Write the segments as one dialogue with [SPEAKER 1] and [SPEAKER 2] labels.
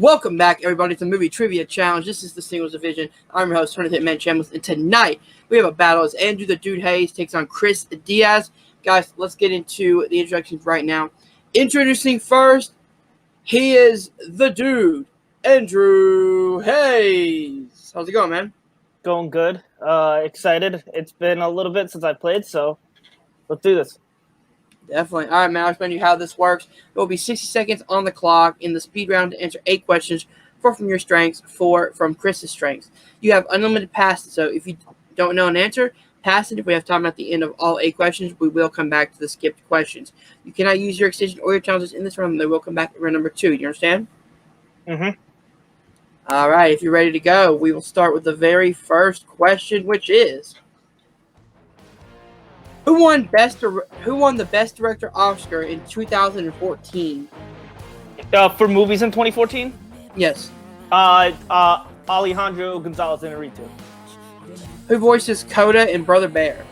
[SPEAKER 1] Welcome back, everybody, to the Movie Trivia Challenge. This is the Singles Division. I'm your host, Tournament Hitman Chambliss, and tonight we have a battle as Andrew the Dude Hayes takes on Chris Diaz. Guys, let's get into the introductions right now. Introducing first, he is the Dude, Andrew Hayes. How's it going, man?
[SPEAKER 2] Going good. Excited. It's been a little bit since I played, so let's do this.
[SPEAKER 1] Definitely. All right, man, I'll explain to you how this works. There will be 60 seconds on the clock in the speed round to answer 8 questions, 4 from your strengths, 4 from Chris's strengths. You have unlimited passes, so if you don't know an answer, pass it. If we have time at the end of all 8 questions, we will come back to the skipped questions. You cannot use your extension or your challenges in this round. They will come back at round number 2. You understand?
[SPEAKER 2] Mm-hmm.
[SPEAKER 1] All right, if you're ready to go, we will start with the very first question, which is, Who won the Best Director Oscar in 2014?
[SPEAKER 2] For movies in 2014?
[SPEAKER 1] Yes.
[SPEAKER 2] Alejandro Gonzalez Inarritu.
[SPEAKER 1] Who voices Coda in Brother Bear?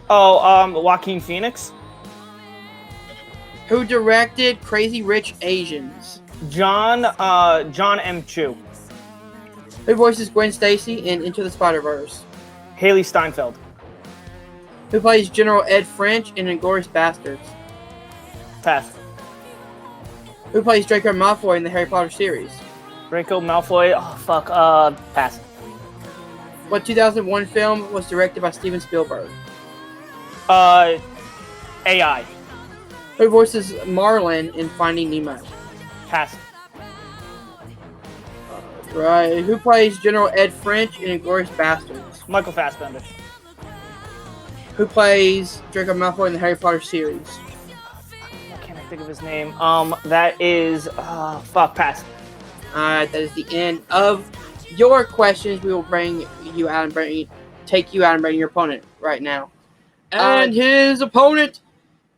[SPEAKER 2] Joaquin Phoenix.
[SPEAKER 1] Who directed Crazy Rich Asians?
[SPEAKER 2] John M. Chu.
[SPEAKER 1] Who voices Gwen Stacy in Into the Spider-Verse?
[SPEAKER 2] Haley Steinfeld.
[SPEAKER 1] Who plays General Ed French in Inglourious Basterds?
[SPEAKER 2] Pass.
[SPEAKER 1] Who plays Draco Malfoy in the Harry Potter series?
[SPEAKER 2] Draco Malfoy. Pass.
[SPEAKER 1] What 2001 film was directed by Steven Spielberg?
[SPEAKER 2] AI.
[SPEAKER 1] Who voices Marlin in Finding Nemo?
[SPEAKER 2] Pass.
[SPEAKER 1] Right. Who plays General Ed French in Inglourious Basterds?
[SPEAKER 2] Michael Fassbender.
[SPEAKER 1] Who plays Draco Malfoy in the Harry Potter series?
[SPEAKER 2] Why can't I think of his name? That is pass.
[SPEAKER 1] Alright, that is the end of your questions. We will bring you out and take you out and bring your opponent right now. And his opponent,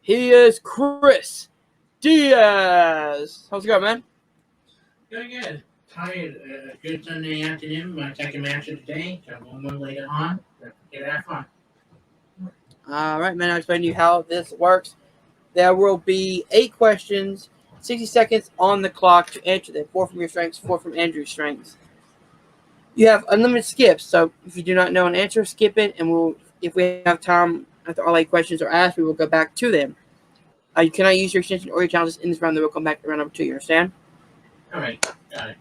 [SPEAKER 1] he is Chris Diaz. How's it going, man?
[SPEAKER 3] Going good. Tired. Good Sunday afternoon. My second match of the day. Got one later on. Get that fun.
[SPEAKER 1] Alright, man, I'll explain to you how this works. There will be 8 questions, 60 seconds on the clock to answer them. 4 from your strengths, 4 from Andrew's strengths. You have unlimited skips, so if you do not know an answer, skip it, and if we have time after all 8 questions are asked, we will go back to them. You cannot use your extension or your challenges in this round. They will come back to round number 2. You understand?
[SPEAKER 3] Alright, got it.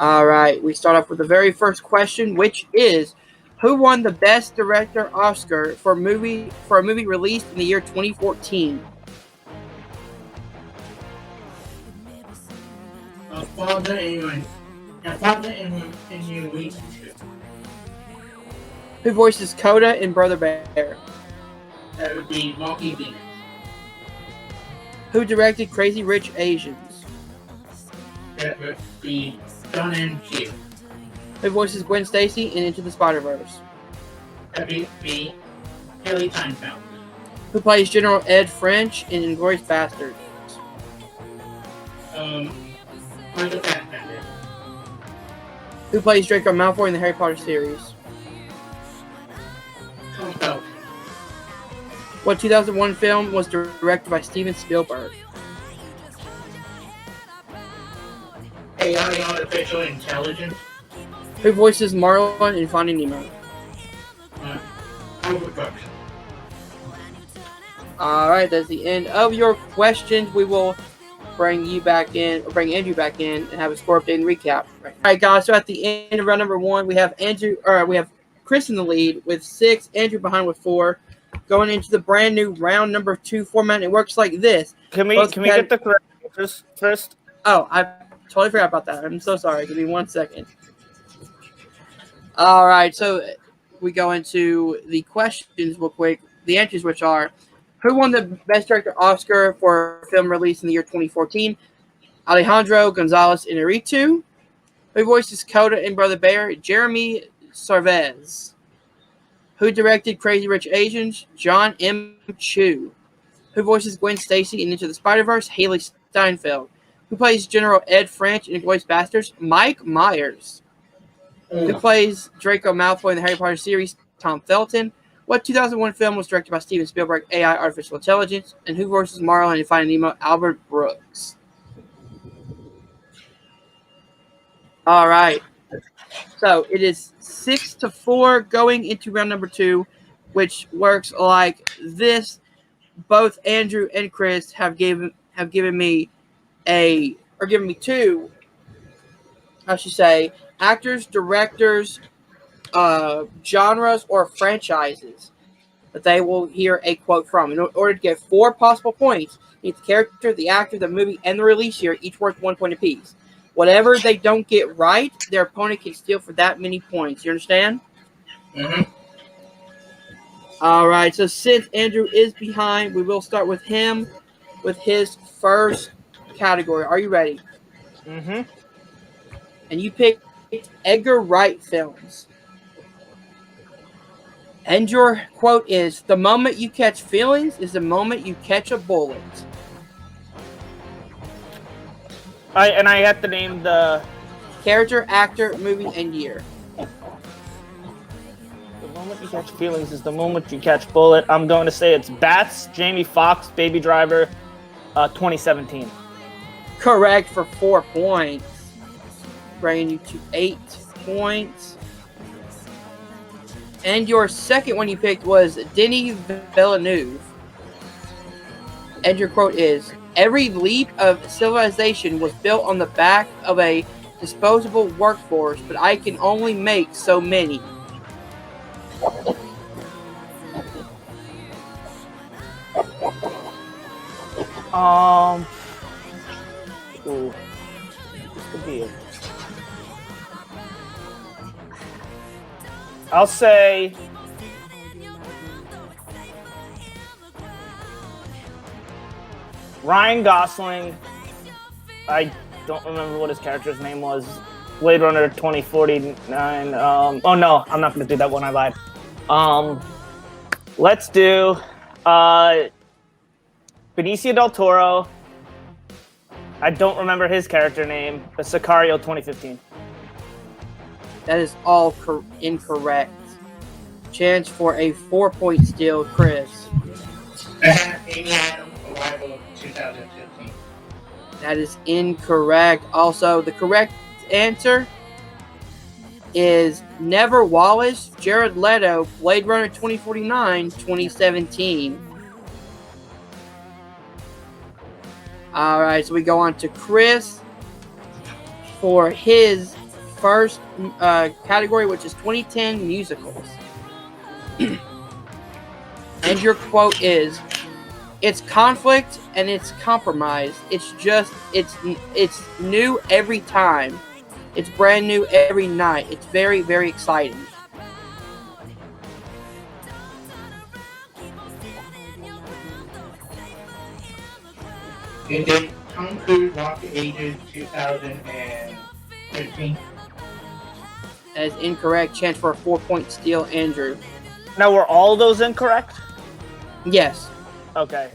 [SPEAKER 1] Alright, we start off with the very first question, which is, who won the Best Director Oscar for a movie released in the year 2014?
[SPEAKER 3] Father in your week.
[SPEAKER 1] Who voices Coda in Brother Bear?
[SPEAKER 3] That would be Joaquin Phoenix.
[SPEAKER 1] Who directed Crazy Rich Asians?
[SPEAKER 3] That would be John M. Chu.
[SPEAKER 1] Who voices Gwen Stacy in Into the Spider-Verse?
[SPEAKER 3] That would be Haley Steinfeld.
[SPEAKER 1] Who plays General Ed French in Inglourious Basterds?
[SPEAKER 3] Michael Fassbender.
[SPEAKER 1] Who plays Draco Malfoy in the Harry Potter series?
[SPEAKER 3] Tom Felton.
[SPEAKER 1] What 2001 film was directed by Steven Spielberg?
[SPEAKER 3] AI Artificial Intelligence.
[SPEAKER 1] Who voices Marlin in Finding Nemo?
[SPEAKER 3] Overcooked.
[SPEAKER 1] Alright, that's the end of your questions. We will bring Andrew back in, and have a score update and recap. Alright, guys, so at the end of round number 1, we have Chris in the lead with 6, Andrew behind with 4. Going into the brand new round number 2 format, it works like this.
[SPEAKER 2] Can we get the correct answers first?
[SPEAKER 1] Oh, I totally forgot about that. I'm so sorry. Give me 1 second. All right, so we go into the questions real quick. The answers, which are, who won the Best Director Oscar for a film released in the year 2014? Alejandro Gonzalez Inarritu. Who voices Coda in Brother Bear? Jeremy Sarvez. Who directed Crazy Rich Asians? John M. Chu. Who voices Gwen Stacy in Into the Spider-Verse? Haley Steinfeld. Who plays General Ed French in Inglourious Basterds? Mike Myers. Who plays Draco Malfoy in the Harry Potter series? Tom Felton. What 2001 film was directed by Steven Spielberg? AI Artificial Intelligence. And who voices Marlin in Finding Nemo? Albert Brooks. All right. So it is 6-4 going into round number 2, which works like this. Both Andrew and Chris have given me two, I should say, actors, directors, genres, or franchises that they will hear a quote from. In order to get 4 possible points, you need the character, the actor, the movie, and the release year, each worth 1 point apiece. Whatever they don't get right, their opponent can steal for that many points. You understand?
[SPEAKER 3] Mm-hmm.
[SPEAKER 1] All right. So since Andrew is behind, we will start with him with his first category. Are you ready?
[SPEAKER 2] Mm-hmm.
[SPEAKER 1] And you picked Edgar Wright films. And your quote is, "The moment you catch feelings is the moment you catch a bullet."
[SPEAKER 2] I have to name the
[SPEAKER 1] Character, actor, movie, and year.
[SPEAKER 2] The moment you catch feelings is the moment you catch bullet. I'm going to say it's Bats, Jamie Foxx, Baby Driver, 2017.
[SPEAKER 1] Correct for 4 points. Bringing you to 8 points. And your second one you picked was Denis Villeneuve. And your quote is, "Every leap of civilization was built on the back of a disposable workforce, but I can only make so many."
[SPEAKER 2] Ooh, this could be it. I'll say Ryan Gosling. I don't remember what his character's name was. Blade Runner 2049. Oh no, I'm not going to do that one. I lied. Let's do Benicio del Toro. I don't remember his character name. The Sicario 2015.
[SPEAKER 1] That is all incorrect. Chance for a 4-point steal, Chris.
[SPEAKER 3] Amy Adams, Arrival 2015.
[SPEAKER 1] That is incorrect. Also, the correct answer is Never Wallace, Jared Leto, Blade Runner 2049, 2017. All right, so we go on to Chris for his first category, which is 2010 musicals. And your quote is, "It's conflict and it's compromise. It's new every time. It's brand new every night. It's very, very exciting."
[SPEAKER 3] Did Tom Cruise Rock the Ages 2015?
[SPEAKER 1] That is incorrect. Chance for a 4-point steal, Andrew.
[SPEAKER 2] Now, were all those incorrect?
[SPEAKER 1] Yes.
[SPEAKER 2] Okay.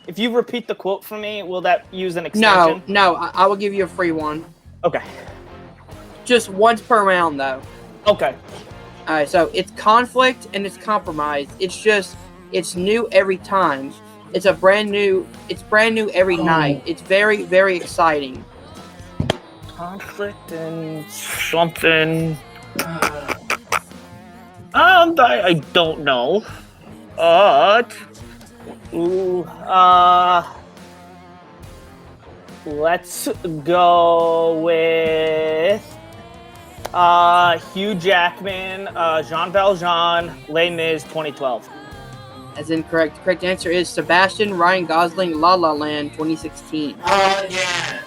[SPEAKER 2] If you repeat the quote for me, will that use an extension?
[SPEAKER 1] No. I will give you a free one.
[SPEAKER 2] Okay.
[SPEAKER 1] Just once per round, though.
[SPEAKER 2] Okay.
[SPEAKER 1] All right. So it's conflict and it's compromise. It's new every time. It's brand new every night. It's very, very exciting.
[SPEAKER 2] Conflict and something. I don't know. Let's go with Hugh Jackman, Jean Valjean, Les Mis, 2012.
[SPEAKER 1] That's incorrect. The correct answer is Sebastian, Ryan Gosling, La La Land, 2016.
[SPEAKER 3] Oh, yeah.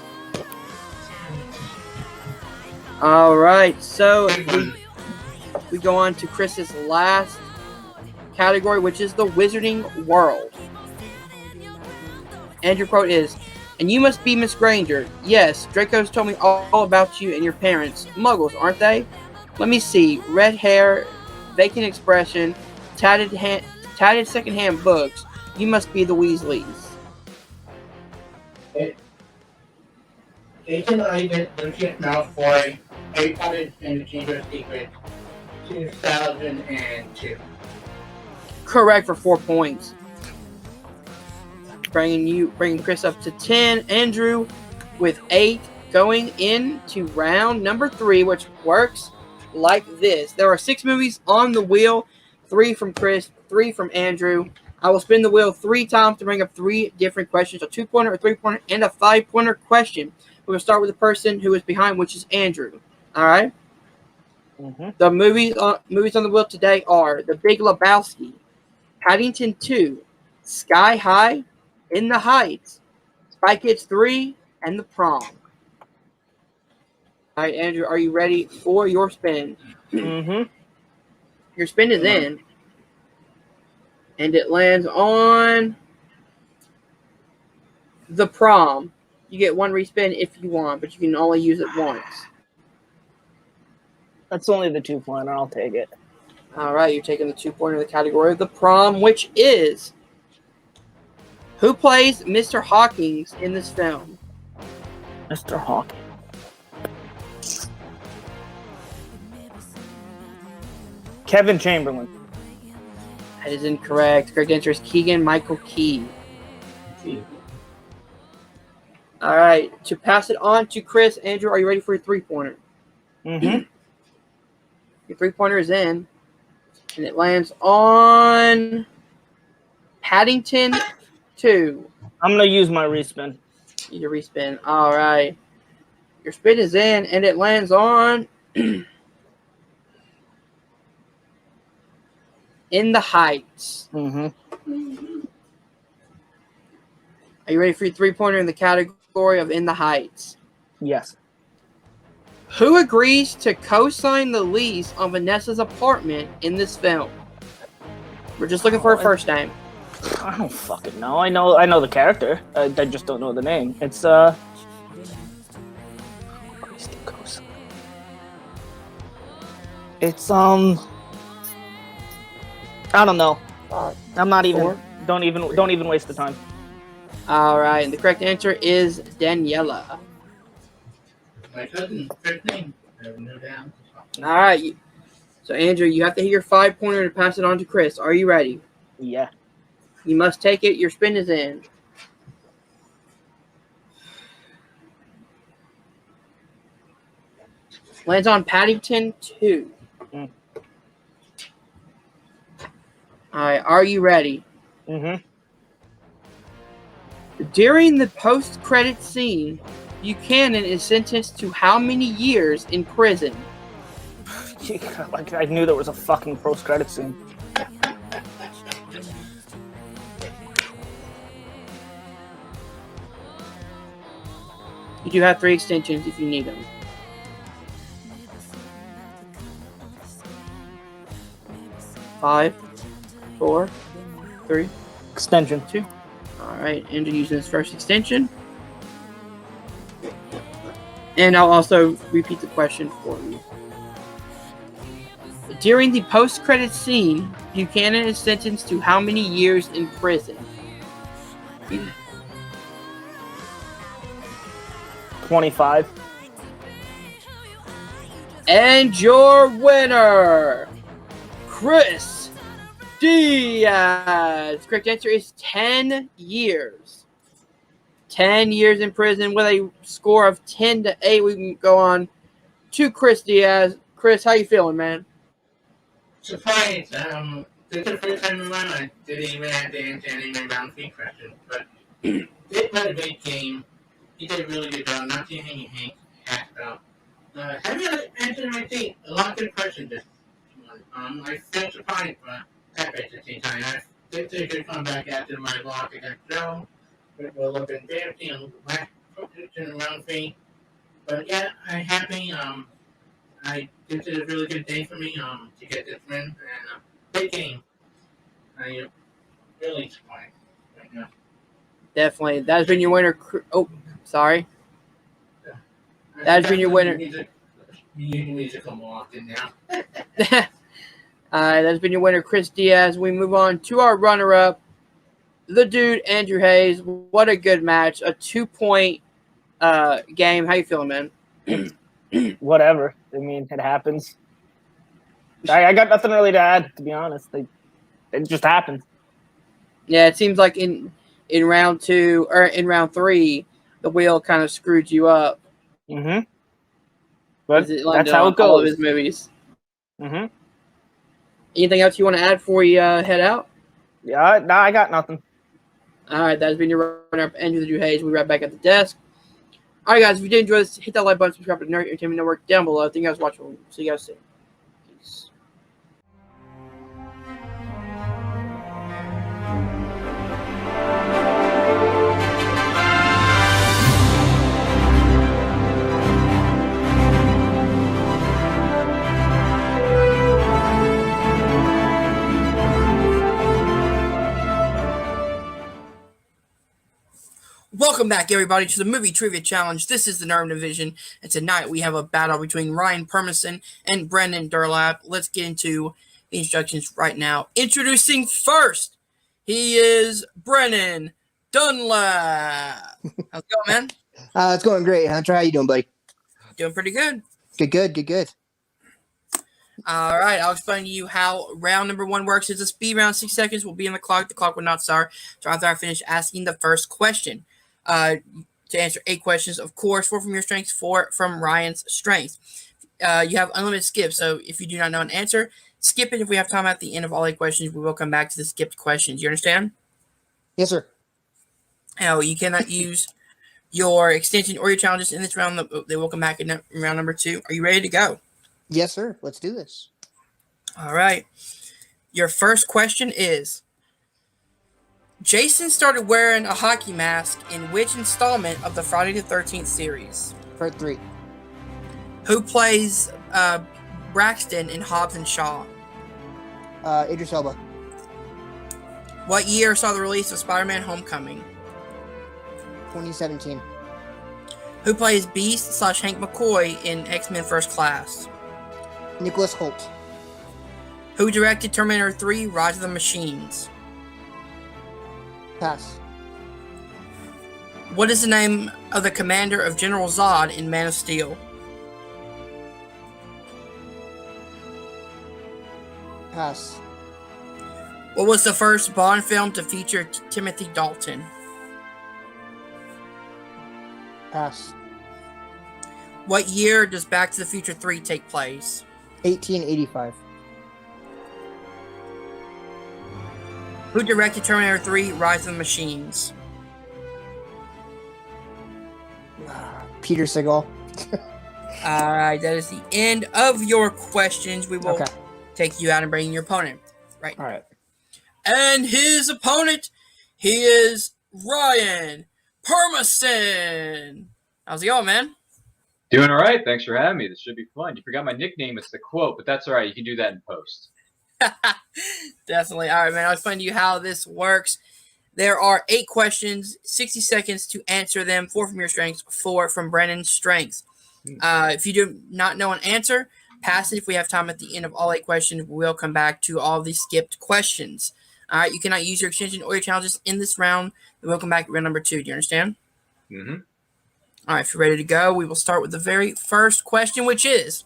[SPEAKER 1] All right, so we go on to Chris's last category, which is the Wizarding World. And your quote is, "And you must be Miss Granger. Yes, Draco's told me all about you and your parents. Muggles, aren't they? Let me see. Red hair, vacant expression, tatted secondhand books. You must be the Weasleys."
[SPEAKER 3] Jason Isaac, Lucius Malfoy, Harry Potter and the Chamber of Secrets, 2002.
[SPEAKER 1] Correct for 4 points. Bringing Chris up to 10. Andrew with 8. going into round number 3, which works like this. There are 6 movies on the wheel, 3 from Chris, 3 from Andrew. I will spin the wheel 3 times to bring up 3 different questions, a 2-pointer, a 3-pointer, and a 5-pointer question. We're going to start with the person who is behind, which is Andrew. All right?
[SPEAKER 2] Mm-hmm.
[SPEAKER 1] The movies on the wheel today are The Big Lebowski, Paddington 2, Sky High, In the Heights, Spy Kids 3, and The Prom. All right, Andrew, are you ready for your spin?
[SPEAKER 2] Mm-hmm.
[SPEAKER 1] Your spin is in, and it lands on The Prom. You get 1 respin if you want, but you can only use it once.
[SPEAKER 2] That's only the 2-pointer. I'll take it.
[SPEAKER 1] All right, you're taking the 2-pointer in the category of The Prom, which is who plays Mr. Hawkins in this film?
[SPEAKER 2] Mr. Hawking. Kevin Chamberlain.
[SPEAKER 1] That is incorrect. The correct answer is Keegan-Michael Key. All right, to pass it on to Chris, Andrew, are you ready for your 3-pointer?
[SPEAKER 2] Mm-hmm.
[SPEAKER 1] Your 3-pointer is in, and it lands on Paddington 2.
[SPEAKER 2] I'm going to use my respin.
[SPEAKER 1] Need to respin. All right. Your spin is in, and it lands on In the Heights.
[SPEAKER 2] Mm-hmm.
[SPEAKER 1] Are you ready for your 3-pointer in the category of In the Heights?
[SPEAKER 2] Yes.
[SPEAKER 1] Who agrees to co-sign the lease on Vanessa's apartment in this film? We're just looking for a first name.
[SPEAKER 2] I don't fucking know. I know the character. I just don't know the name. It's It's I don't know. I'm not even.
[SPEAKER 1] 4.
[SPEAKER 2] Don't even waste the time.
[SPEAKER 1] All right, and the correct answer is Daniela.
[SPEAKER 3] My cousin, first name. I have no doubt.
[SPEAKER 1] All right. So, Andrew, you have to hit your 5-pointer to pass it on to Chris. Are you ready?
[SPEAKER 2] Yeah.
[SPEAKER 1] You must take it. Your spin is in. Lands on Paddington 2.
[SPEAKER 2] Mm.
[SPEAKER 1] All right. Are you ready?
[SPEAKER 2] Mm-hmm.
[SPEAKER 1] During the post-credit scene, Buchanan is sentenced to how many years in prison?
[SPEAKER 2] Like I knew there was a fucking post-credit scene.
[SPEAKER 1] You do have 3 extensions if you need them. 5, 4, 3,
[SPEAKER 2] Extension.
[SPEAKER 1] 2. All right, Andrew using his first extension. And I'll also repeat the question for you. During the post-credit scene, Buchanan is sentenced to how many years in prison?
[SPEAKER 2] 25.
[SPEAKER 1] And your winner, Chris Diaz. Correct answer is 10 years. 10 years in prison with a score of 10-8. We can go on to Chris Diaz. Chris, how you feeling, man?
[SPEAKER 3] Surprised. This is the first time in my life I didn't even have to answer any of my round 3 questions, but they played a great game. He did a really good job, not seeing any hack about. Having answered my thing, a lot of good questions this one. I felt surprised, but happy at the same time. I did a good comeback after my loss against Joe. We're looking fancy and last position in round 3. But yeah, I'm happy. This is a really good day for me to get this win, and big game. I really surprised right now.
[SPEAKER 1] Definitely. That has been your winner. Oh, sorry. That has been your winner.
[SPEAKER 3] You need to come often now.
[SPEAKER 1] That has been your winner, Chris Diaz. We move on to our runner-up, the dude, Andrew Hayes. What a good match. A 2-point game. How you feeling, man?
[SPEAKER 2] Whatever. I mean, it happens. I got nothing really to add, to be honest. It just happened.
[SPEAKER 1] Yeah, it seems like in round 2 or in round 3, the wheel kind of screwed you up.
[SPEAKER 2] Mm-hmm. But
[SPEAKER 1] Lined
[SPEAKER 2] that's how
[SPEAKER 1] up
[SPEAKER 2] it
[SPEAKER 1] all of
[SPEAKER 2] goes.
[SPEAKER 1] his movies.
[SPEAKER 2] Mm-hmm.
[SPEAKER 1] Anything else you want to add before we head out?
[SPEAKER 2] Yeah, no, I got nothing.
[SPEAKER 1] All right, that's been your runner-up, Andrew the Drew Hayes. We'll be right back at the desk. All right, guys, if you did enjoy this, hit that like button, subscribe to the Nerd Entertainment Network down below. Thank you guys for watching. See you guys soon. Peace. Welcome back, everybody, to the Movie Trivia Challenge. This is the Nerdom Division, and tonight we have a battle between Ryan Permison and Brannon Dunlap. Let's get into the instructions right now. Introducing first, he is Brannon Dunlap. How's it going, man?
[SPEAKER 4] It's going great, Hunter. How you doing, buddy?
[SPEAKER 1] Doing pretty good.
[SPEAKER 4] Good.
[SPEAKER 1] All right, I'll explain to you how round number 1 works. It's a speed round. 6 seconds will be on the clock. The clock will not start until after I finish asking the first question. To answer 8 questions, of course, 4 from your strengths, 4 from Ryan's strengths. You have unlimited skips, so if you do not know an answer, skip it. If we have time at the end of all 8 questions, we will come back to the skipped questions. You understand?
[SPEAKER 4] Yes, sir.
[SPEAKER 1] Now, you cannot use your extension or your challenges in this round. They will come back in round number 2. Are you ready to go?
[SPEAKER 4] Yes, sir. Let's do this.
[SPEAKER 1] All right. Your first question is, Jason started wearing a hockey mask in which installment of the Friday the 13th series?
[SPEAKER 4] Part 3.
[SPEAKER 1] Who plays Braxton in Hobbs and Shaw?
[SPEAKER 4] Idris Elba.
[SPEAKER 1] What year saw the release of Spider-Man Homecoming?
[SPEAKER 4] 2017.
[SPEAKER 1] Who plays Beast / Hank McCoy in X-Men First Class?
[SPEAKER 4] Nicholas Hoult.
[SPEAKER 1] Who directed Terminator 3 Rise of the Machines?
[SPEAKER 4] Pass.
[SPEAKER 1] What is the name of the commander of General Zod in Man of Steel?
[SPEAKER 4] Pass.
[SPEAKER 1] What was the first Bond film to feature Timothy Dalton?
[SPEAKER 4] Pass.
[SPEAKER 1] What year does Back to the Future 3 take place?
[SPEAKER 4] 1885.
[SPEAKER 1] Who directed Terminator 3 Rise of the Machines?
[SPEAKER 4] Peter Segal.
[SPEAKER 1] All right, that is the end of your questions. We will
[SPEAKER 4] Okay.
[SPEAKER 1] take you out and bring in your opponent. Right.
[SPEAKER 4] All right.
[SPEAKER 1] And his opponent, he is Ryan Permison. How's it going, man?
[SPEAKER 5] Doing all right. Thanks for having me. This should be fun. You forgot my nickname. It's the quote, but that's all right. You can do that in post.
[SPEAKER 1] Definitely. All right, man. I'll explain to you how this works. There are 8 questions, 60 seconds to answer them. 4 from your strengths, 4 from Brennan's strengths. If you do not know an answer, pass it. If we have time at the end of all 8 questions, we'll come back to all the skipped questions. All right, you cannot use your extension or your challenges in this round. We'll come back to round number 2. Do you understand?
[SPEAKER 5] Mm-hmm.
[SPEAKER 1] All right, if you're ready to go, we will start with the very first question, which is,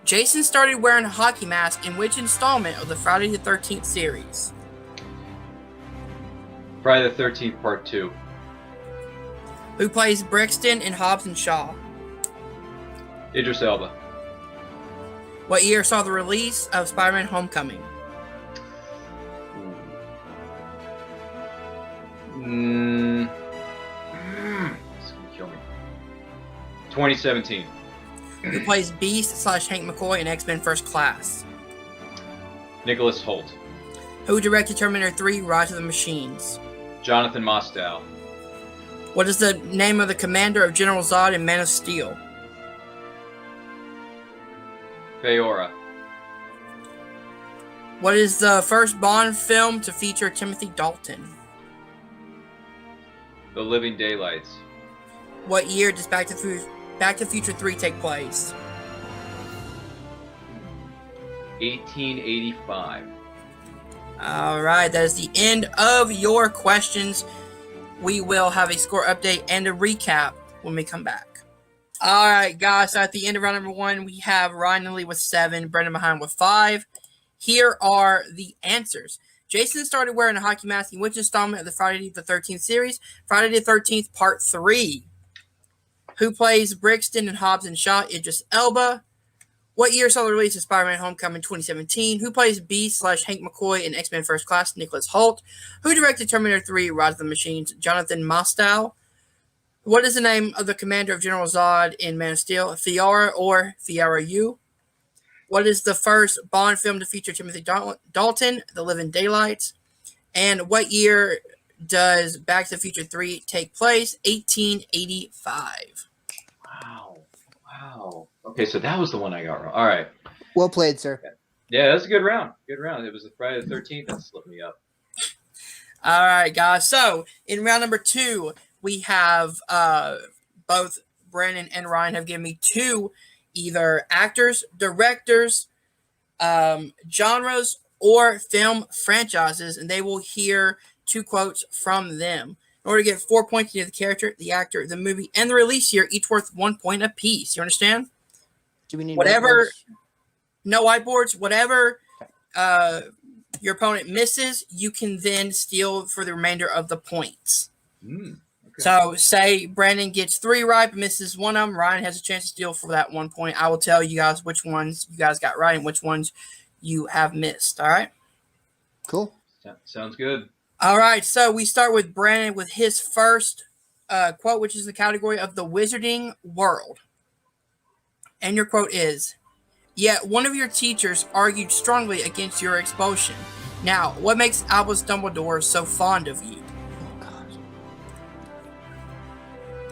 [SPEAKER 1] Jason started wearing a hockey mask in which installment of the Friday the 13th series?
[SPEAKER 5] Friday the 13th, Part 2.
[SPEAKER 1] Who plays Brixton in Hobbs and Shaw?
[SPEAKER 5] Idris Elba.
[SPEAKER 1] What year saw the release of Spider-Man Homecoming?
[SPEAKER 5] It's going to kill me. 2017.
[SPEAKER 1] Who plays Beast / Hank McCoy in X-Men First Class?
[SPEAKER 5] Nicholas Hoult.
[SPEAKER 1] Who directed Terminator 3 Rise of the Machines?
[SPEAKER 5] Jonathan Mostow.
[SPEAKER 1] What is the name of the commander of General Zod in Man of Steel?
[SPEAKER 5] Feora.
[SPEAKER 1] What is the first Bond film to feature Timothy Dalton?
[SPEAKER 5] The Living Daylights.
[SPEAKER 1] What year does Back to the Future 3 take place?
[SPEAKER 5] 1885.
[SPEAKER 1] All right, that is the end of your questions. We will have a score update and a recap when we come back. All right, guys, so at the end of round number 1, we have Ryan and Lee with 7, Brendan behind with 5. Here are the answers. Jason started wearing a hockey mask in which installment of the Friday the 13th series? Friday the 13th, Part 3. Who plays Brixton and Hobbs and Shaw? Idris Elba. What year saw the release of Spider-Man Homecoming 2017? Who plays Beast/Hank McCoy in X-Men First Class? Nicholas Hoult. Who directed Terminator 3 Rise of the Machines? Jonathan Mostow. What is the name of the commander of General Zod in Man of Steel? Fiora or Fiora U? What is the first Bond film to feature Timothy Dalton? The Living Daylights. And what year does Back to the Future 3 take place? 1885.
[SPEAKER 5] Wow. Okay, so that was the one I got wrong. All right.
[SPEAKER 4] Well played, sir.
[SPEAKER 5] Yeah, that's a good round. Good round. It was the Friday the 13th that slipped me up.
[SPEAKER 1] All right, guys. So in round number 2, we have both Brandon and Ryan have given me 2 either actors, directors, genres, or film franchises, and they will hear 2 quotes from them. In order to get 4 points, you have the character, the actor, the movie, and the release year, each worth 1 point apiece. You understand?
[SPEAKER 4] Do we need
[SPEAKER 1] whatever?
[SPEAKER 4] whiteboards?
[SPEAKER 1] No whiteboards. Whatever your opponent misses, you can then steal for the remainder of the points.
[SPEAKER 5] Okay.
[SPEAKER 1] So, say Brandon gets 3 right but misses 1 of them, Ryan has a chance to steal for that 1 point. I will tell you guys which ones you guys got right and which ones you have missed. All right?
[SPEAKER 4] Cool.
[SPEAKER 5] Sounds good.
[SPEAKER 1] All right, so we start with Brandon with his first quote, which is the category of the wizarding world. And your quote is, "Yet one of your teachers argued strongly against your expulsion. Now, what makes Albus Dumbledore so fond of you?"
[SPEAKER 4] Oh,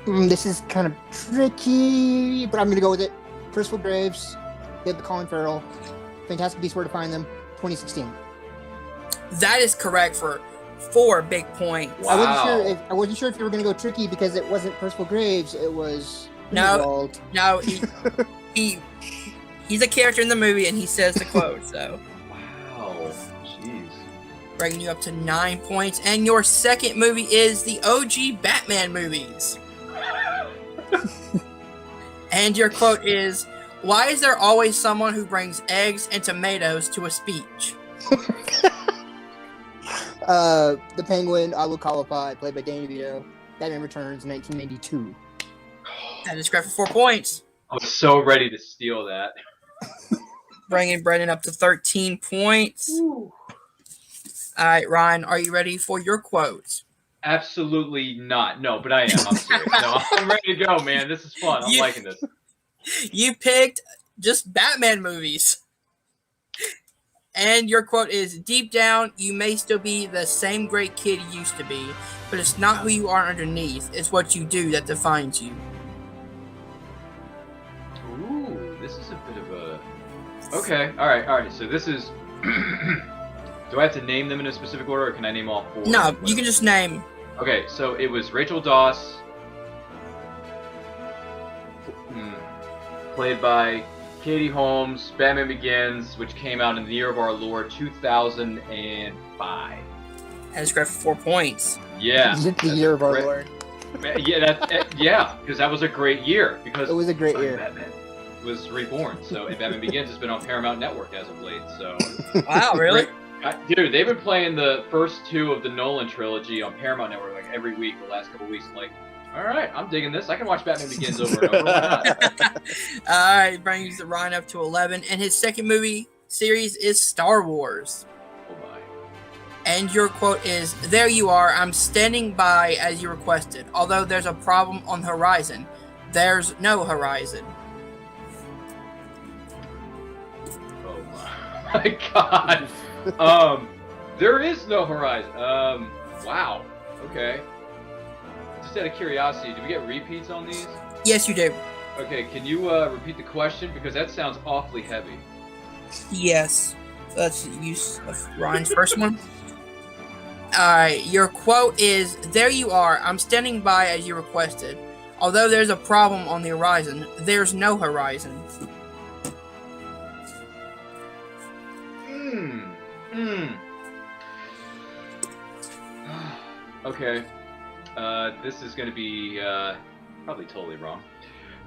[SPEAKER 4] God. This is kind of tricky, but I'm going to go with it. Percival Graves, David Colin Farrell, Fantastic Beasts, Where to Find Them, 2016.
[SPEAKER 1] That is correct for 4 big points.
[SPEAKER 5] Wow.
[SPEAKER 4] I wasn't sure if you were going to go tricky because it wasn't Percival Graves. It was
[SPEAKER 1] No, he's a character in the movie, and he says the quote. So,
[SPEAKER 5] Wow. Jeez.
[SPEAKER 1] bringing you up to 9 points. And your second movie is the OG Batman movies. And your quote is, "Why is there always someone who brings eggs and tomatoes to a speech?"
[SPEAKER 4] The Penguin, Alu Kalapai, played by Danny DeVito. Batman Returns, 1992.
[SPEAKER 1] That is correct for 4 points.
[SPEAKER 5] I was so ready to steal that.
[SPEAKER 1] Bringing Brendan up to 13 points. All right, Ryan, are you ready for your quotes?
[SPEAKER 5] Absolutely not. No, but I am. I'm serious. No, I'm ready to go, man. This is fun. I'm liking this.
[SPEAKER 1] You picked just Batman movies. And your quote is, "Deep down, you may still be the same great kid you used to be, but it's not who you are underneath. It's what you do that defines you."
[SPEAKER 5] Ooh, this is a bit of a... Okay, all right. So this is... Do I have to name them in a specific order, or can I name all 4?
[SPEAKER 1] No, you can just name.
[SPEAKER 5] Okay, so it was Rachel Dawes, played by Katie Holmes, Batman Begins, which came out in the year of our Lord 2005.
[SPEAKER 1] That is correct for 4 points.
[SPEAKER 5] Yeah.
[SPEAKER 4] Is it the year of our Lord?
[SPEAKER 5] Yeah, because that was a great year. Because
[SPEAKER 4] It was a great year.
[SPEAKER 5] Batman was reborn. So, and Batman Begins has been on Paramount Network as of late. So,
[SPEAKER 1] Wow, really?
[SPEAKER 5] dude, they've been playing the first 2 of the Nolan trilogy on Paramount Network like every week the last couple weeks. I'm like, all right, I'm digging this. I can watch Batman Begins over and over. Why not?
[SPEAKER 1] All right, brings Ryan up to 11. And his second movie series is Star Wars.
[SPEAKER 5] Oh my.
[SPEAKER 1] And your quote is, "There you are. I'm standing by as you requested. Although there's a problem on the horizon. There's no horizon."
[SPEAKER 5] Oh my god. There is no horizon. Wow. Okay. Just out of curiosity, do we get repeats on these?
[SPEAKER 1] Yes, you do.
[SPEAKER 5] Okay, can you repeat the question? Because that sounds awfully heavy.
[SPEAKER 1] Yes. So that's the use of Ryan's first one. Alright, your quote is, "There you are. I'm standing by as you requested. Although there's a problem on the horizon, there's no horizon."
[SPEAKER 5] Okay. This is going to be probably totally wrong.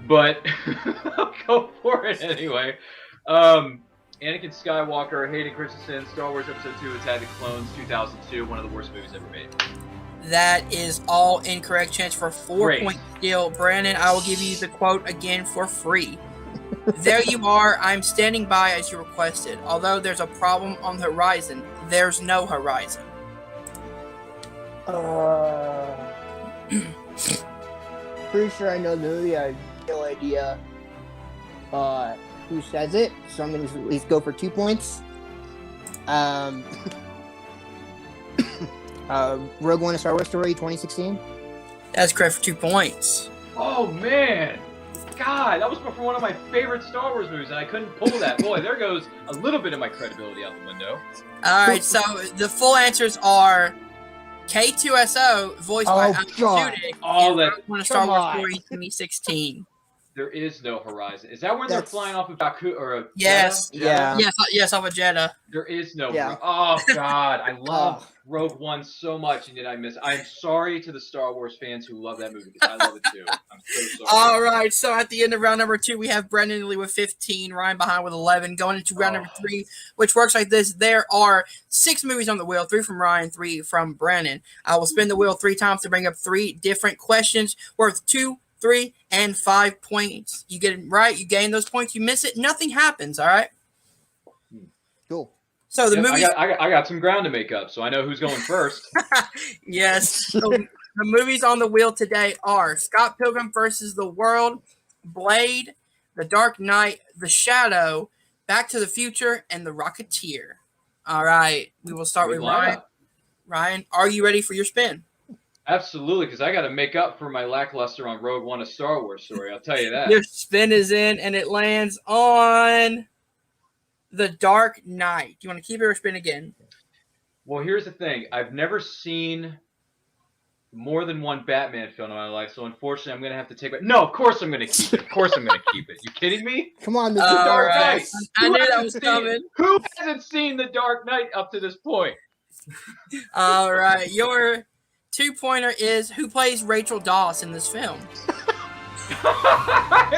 [SPEAKER 5] But I'll go for it anyway. Anakin Skywalker, Hayden Christensen, Star Wars Episode 2, Attack of the Clones, 2002, one of the worst movies ever made.
[SPEAKER 1] That is all incorrect. Chance for 4
[SPEAKER 5] Great.
[SPEAKER 1] points still. Brandon, I will give you the quote again for free. There you are. I'm standing by as you requested. Although there's a problem on the horizon, there's no horizon.
[SPEAKER 4] Pretty sure I know the movie. I have no idea who says it, so I'm going to at least go for 2 points. Rogue One: A Star Wars Story, 2016.
[SPEAKER 1] That's correct for 2 points.
[SPEAKER 5] Oh man, God, that was before one of my favorite Star Wars movies, and I couldn't pull that. Boy, there goes a little bit of my credibility out the window.
[SPEAKER 1] All right, so the full answers are K2SO, voiced by Alan
[SPEAKER 4] God.
[SPEAKER 1] Tudyk,
[SPEAKER 5] Oh,
[SPEAKER 1] in
[SPEAKER 5] that-
[SPEAKER 1] Rogue One: A Star
[SPEAKER 4] come
[SPEAKER 1] Wars
[SPEAKER 4] on.
[SPEAKER 1] Story 2016.
[SPEAKER 5] There is no horizon. Is that when
[SPEAKER 4] That's-
[SPEAKER 5] they're flying off of Baku or a
[SPEAKER 1] Yes.
[SPEAKER 5] Jeddah?
[SPEAKER 4] Yeah.
[SPEAKER 1] Yes, off of Jeddah.
[SPEAKER 5] There is no.
[SPEAKER 4] Yeah.
[SPEAKER 5] Oh God, I love
[SPEAKER 4] Ugh.
[SPEAKER 5] Rogue One so much, and yet I miss. I'm sorry to the Star Wars fans who love that movie because I love it too. I'm so sorry.
[SPEAKER 1] All right, so at the end of round number 2, we have Brendan and Lee with 15, Ryan behind with 11. Going into round number 3, which works like this: there are 6 movies on the wheel, 3 from Ryan, 3 from Brandon. I will spin the wheel 3 times to bring up 3 different questions worth 2, 3, and 5 points. You get it right, you gain those points. You miss it, nothing happens. All right.
[SPEAKER 4] Cool.
[SPEAKER 1] So the
[SPEAKER 5] Yep,
[SPEAKER 1] movie.
[SPEAKER 5] I got some ground to make up, so I know who's going first.
[SPEAKER 1] Yes. So the movies on the wheel today are Scott Pilgrim versus the World, Blade, The Dark Knight, The Shadow, Back to the Future, and The Rocketeer. All right. We will start with
[SPEAKER 5] Good
[SPEAKER 1] Ryan.
[SPEAKER 5] lineup.
[SPEAKER 1] Ryan, are you ready for your spin?
[SPEAKER 5] Absolutely, because I got to make up for my lackluster on Rogue One: A Star Wars Story. I'll tell you that.
[SPEAKER 1] Your spin is in, and it lands on The Dark Knight. Do you want to keep it or spin again?
[SPEAKER 5] Well, here's the thing. I've never seen more than one Batman film in my life, so unfortunately I'm going to have to take it. No, of course I'm going to keep it. Of course I'm going to keep it. You kidding me?
[SPEAKER 4] Come on, Mr.
[SPEAKER 1] All
[SPEAKER 4] Dark
[SPEAKER 1] right.
[SPEAKER 4] Knight.
[SPEAKER 1] I
[SPEAKER 5] Who
[SPEAKER 1] knew that
[SPEAKER 5] hasn't
[SPEAKER 1] was
[SPEAKER 5] seen-
[SPEAKER 1] coming.
[SPEAKER 5] Who hasn't seen The Dark Knight up to this point?
[SPEAKER 1] All right. Your 2-pointer is who plays Rachel Dawes in this film?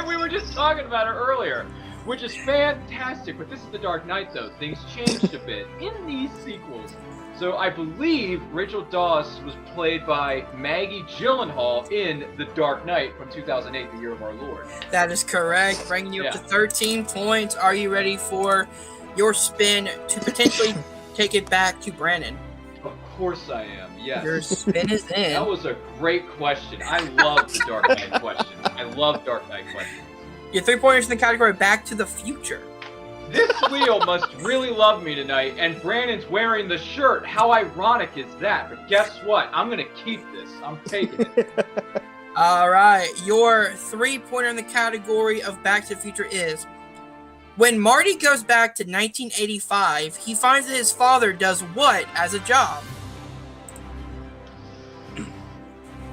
[SPEAKER 5] We were just talking about her earlier, which is fantastic. But this is The Dark Knight, though. Things changed a bit in these sequels. So I believe Rachel Dawes was played by Maggie Gyllenhaal in The Dark Knight from 2008, the year of our Lord.
[SPEAKER 1] That is correct, bringing you up to 13 points. Are you ready for your spin to potentially take it back to Brandon?
[SPEAKER 5] Of course I am, yes.
[SPEAKER 1] Your spin is in.
[SPEAKER 5] That was a great question. I love the Dark Knight questions. I love Dark Knight questions.
[SPEAKER 1] Your 3 pointers in the category Back to the Future.
[SPEAKER 5] This wheel must really love me tonight, and Brandon's wearing the shirt. How ironic is that? But guess what? I'm going to keep this. I'm taking it.
[SPEAKER 1] All right. Your 3-pointer in the category of Back to the Future is when Marty goes back to 1985, he finds that his father does what as a job?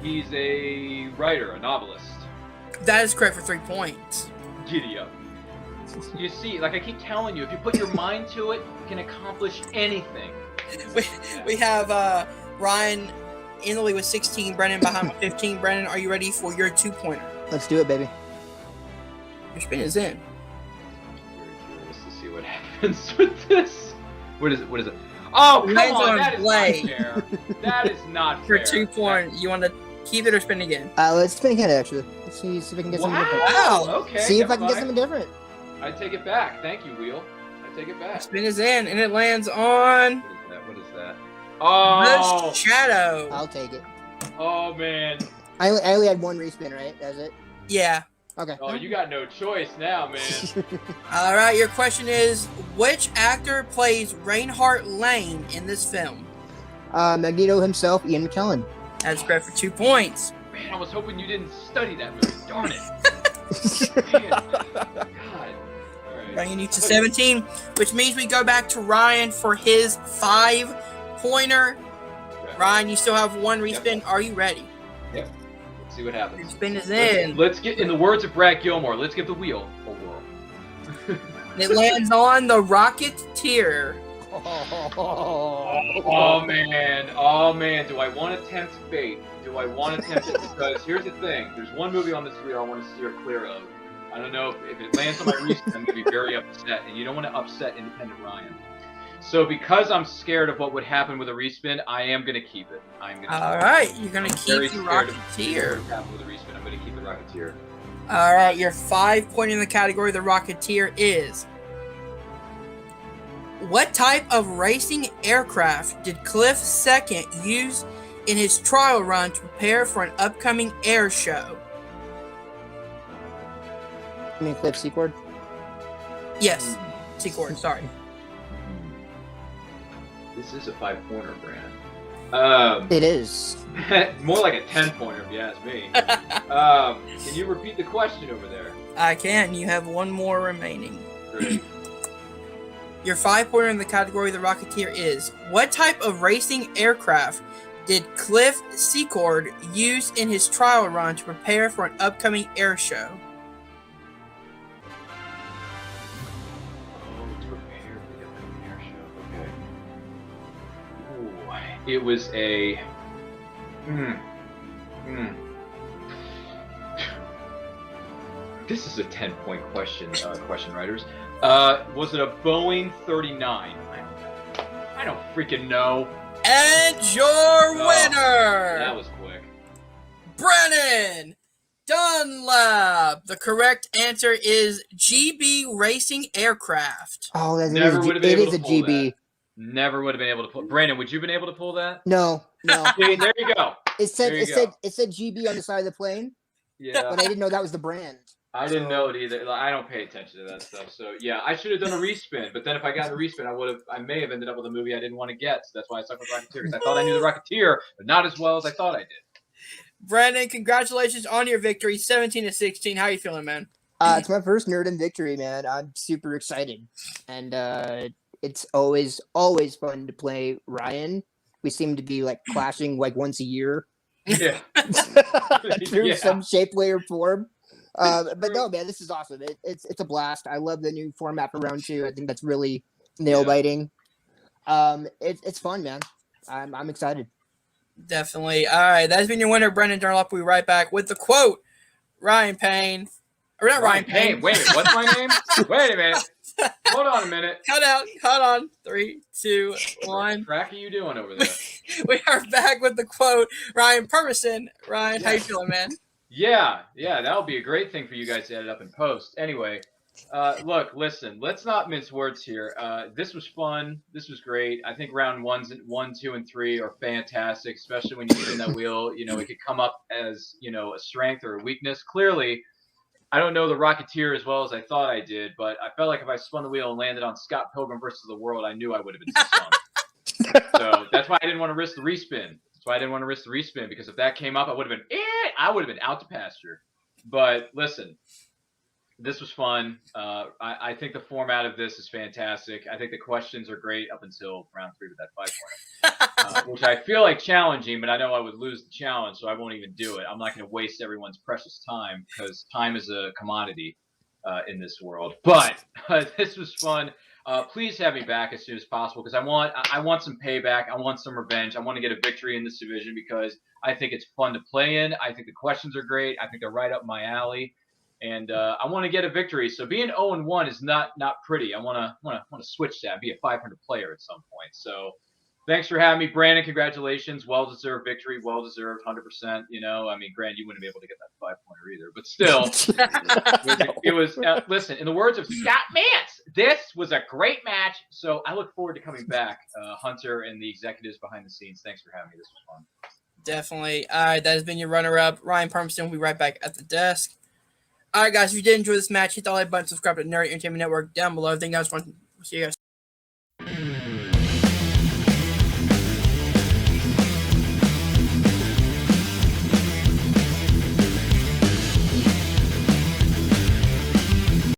[SPEAKER 5] He's a writer, a novelist.
[SPEAKER 1] That is correct for 3 points.
[SPEAKER 5] Giddy up. You see, like I keep telling you, if you put your mind to it, you can accomplish anything.
[SPEAKER 1] We have Ryan in the lead with 16, Brennan behind with 15. Brennan, are you ready for your 2-pointer?
[SPEAKER 4] Let's do it, baby.
[SPEAKER 1] Your spin is in.
[SPEAKER 5] Very curious to see what happens with this. What is it? What is it? Oh, come
[SPEAKER 1] Lands
[SPEAKER 5] on!
[SPEAKER 1] on
[SPEAKER 5] That is
[SPEAKER 1] Blade.
[SPEAKER 5] not fair. That is not
[SPEAKER 1] For
[SPEAKER 5] fair.
[SPEAKER 1] 2 points, you want to keep it or spin again?
[SPEAKER 4] Let's spin again, actually. Let's see if I can get something different.
[SPEAKER 1] Wow.
[SPEAKER 5] Okay.
[SPEAKER 4] See if I
[SPEAKER 5] never
[SPEAKER 4] can get
[SPEAKER 5] mind.
[SPEAKER 4] something different.
[SPEAKER 5] I take it back. Thank you, Wheel. I take it
[SPEAKER 1] Your
[SPEAKER 5] back.
[SPEAKER 1] spin is in, and it lands on
[SPEAKER 5] What is that? What is that? Oh!
[SPEAKER 1] the Shadow.
[SPEAKER 4] I'll take it.
[SPEAKER 5] Oh man!
[SPEAKER 4] I only had 1 respin, right? That's it?
[SPEAKER 1] Yeah.
[SPEAKER 4] Okay.
[SPEAKER 5] Oh, you got no choice now, man.
[SPEAKER 1] All right, your question is, which actor plays Reinhardt Lane in this film?
[SPEAKER 4] Magneto himself, Ian McKellen.
[SPEAKER 1] That's correct for 2 points.
[SPEAKER 5] Man, I was hoping you didn't study that movie. Darn it. Man. God. All right.
[SPEAKER 1] Bringing you to 17, which means we go back to Ryan for his 5-pointer.
[SPEAKER 5] Okay.
[SPEAKER 1] Ryan, you still have 1 respin. Are you ready?
[SPEAKER 5] Let's see what
[SPEAKER 1] Your
[SPEAKER 5] happens.
[SPEAKER 1] spin is in.
[SPEAKER 5] Let's get, in the words of Brad Gilmore, let's give the wheel a whirl.
[SPEAKER 1] It lands on the Rocketeer.
[SPEAKER 5] Oh man, do I want to tempt fate? Do I want to tempt it? Because here's the thing, there's one movie on this wheel I want to steer clear of. I don't know if it lands on my recent, I'm going to be very upset, and you don't want to upset independent Ryan. So because I'm scared of what would happen with a respin, I am going to keep it.
[SPEAKER 1] All right, you're going to keep the Rocketeer.
[SPEAKER 5] What would happen with a respin. I'm going to keep the Rocketeer.
[SPEAKER 1] All right, your 5-point in the category of the Rocketeer is: what type of racing aircraft did Cliff II use in his trial run to prepare for an upcoming air show?
[SPEAKER 4] I mean, Cliff Secord?
[SPEAKER 1] Yes, Secord, sorry.
[SPEAKER 5] This is a 5-pointer, Brand.
[SPEAKER 4] It is.
[SPEAKER 5] More like a 10-pointer, if you ask me. Can you repeat the question over there?
[SPEAKER 1] I can. You have one more remaining.
[SPEAKER 5] Great.
[SPEAKER 1] Your 5-pointer in the category of the Rocketeer is: what type of racing aircraft did Cliff Secord use in his trial run to prepare for an upcoming air show?
[SPEAKER 5] It was a. This is a 10-point question, writers. Was it a Boeing 39? I don't freaking know.
[SPEAKER 1] And your winner,
[SPEAKER 5] That was quick.
[SPEAKER 1] Brannon Dunlap. The correct answer is GB Racing Aircraft.
[SPEAKER 4] Oh, that
[SPEAKER 5] Never would have been
[SPEAKER 4] it
[SPEAKER 5] able
[SPEAKER 4] is
[SPEAKER 5] to
[SPEAKER 4] a
[SPEAKER 5] pull
[SPEAKER 4] GB.
[SPEAKER 5] that. Never would have been able to pull. Brandon, would you have been able to pull that?
[SPEAKER 4] No.
[SPEAKER 5] See, there you go.
[SPEAKER 4] It said
[SPEAKER 5] There you go.
[SPEAKER 4] it said GB on the side of the plane,
[SPEAKER 5] Yeah.
[SPEAKER 4] but I didn't know that was the brand.
[SPEAKER 5] I didn't know it either. I don't pay attention to that stuff. So yeah, I should have done a respin. But then if I got a respin, I may have ended up with a movie I didn't want to get. So that's why I stuck with Rocketeer, because I thought I knew the Rocketeer, but not as well as I thought I did.
[SPEAKER 1] Brandon, congratulations on your victory, 17-16. How you feeling, man?
[SPEAKER 4] It's my first Nerdom victory, man. I'm super excited, and it's always fun to play Ryan. We seem to be like clashing like once a year.
[SPEAKER 5] Yeah.
[SPEAKER 4] Through
[SPEAKER 5] Yeah.
[SPEAKER 4] some shape, way, or form. But no, man, this is awesome. It's a blast. I love the new format for round 2. I think that's really nail biting. It's fun, man. I'm excited.
[SPEAKER 1] Definitely. All right, that's been your winner, Brendan Dunlap. We'll be right back with the quote. Ryan Payne. Or not Ryan Payne.
[SPEAKER 5] Wait a minute. What's my name? Wait a minute. Hold on a minute.
[SPEAKER 1] Cut out. Hold on. 3, 2, 1.
[SPEAKER 5] What the track are you doing over there?
[SPEAKER 1] We are back with the quote. Ryan Permison. Ryan, how you feeling, man?
[SPEAKER 5] Yeah, that'll be a great thing for you guys to edit up and post. Anyway, look, listen, let's not mince words here. This was fun. This was great. I think round 1, 2, and 3 are fantastic, especially when you spin that wheel. You know, it could come up as, a strength or a weakness. Clearly, I don't know the Rocketeer as well as I thought I did, but I felt like if I spun the wheel and landed on Scott Pilgrim versus the World, I knew I would have been spun. So that's why I didn't want to risk the respin. Because if that came up, I would have been out to pasture. But listen, this was fun. I think the format of this is fantastic. I think the questions are great up until round 3 with that 5-pointer, which I feel like challenging, but I know I would lose the challenge, so I won't even do it. I'm not going to waste everyone's precious time because time is a commodity in this world. But this was fun. Please have me back as soon as possible because I want some payback. I want some revenge. I want to get a victory in this division because I think it's fun to play in. I think the questions are great. I think they're right up my alley, and I want to get a victory. So being 0-1 is not pretty. I want to switch that, be a 500 player at some point. So thanks for having me, Brandon. Congratulations, well-deserved victory, well-deserved, 100%. Grant, you wouldn't be able to get that 5-pointer either, but still, it was. Listen, in the words of Scott Mance, this was a great match. So I look forward to coming back, Hunter and the executives behind the scenes. Thanks for having me. This was fun.
[SPEAKER 1] Definitely. All right, that has been your runner-up, Ryan Permison. We'll be right back at the desk. All right, guys, if you did enjoy this match, hit the like button, subscribe to Nerd Entertainment Network down below. Thank you guys for watching. See you guys.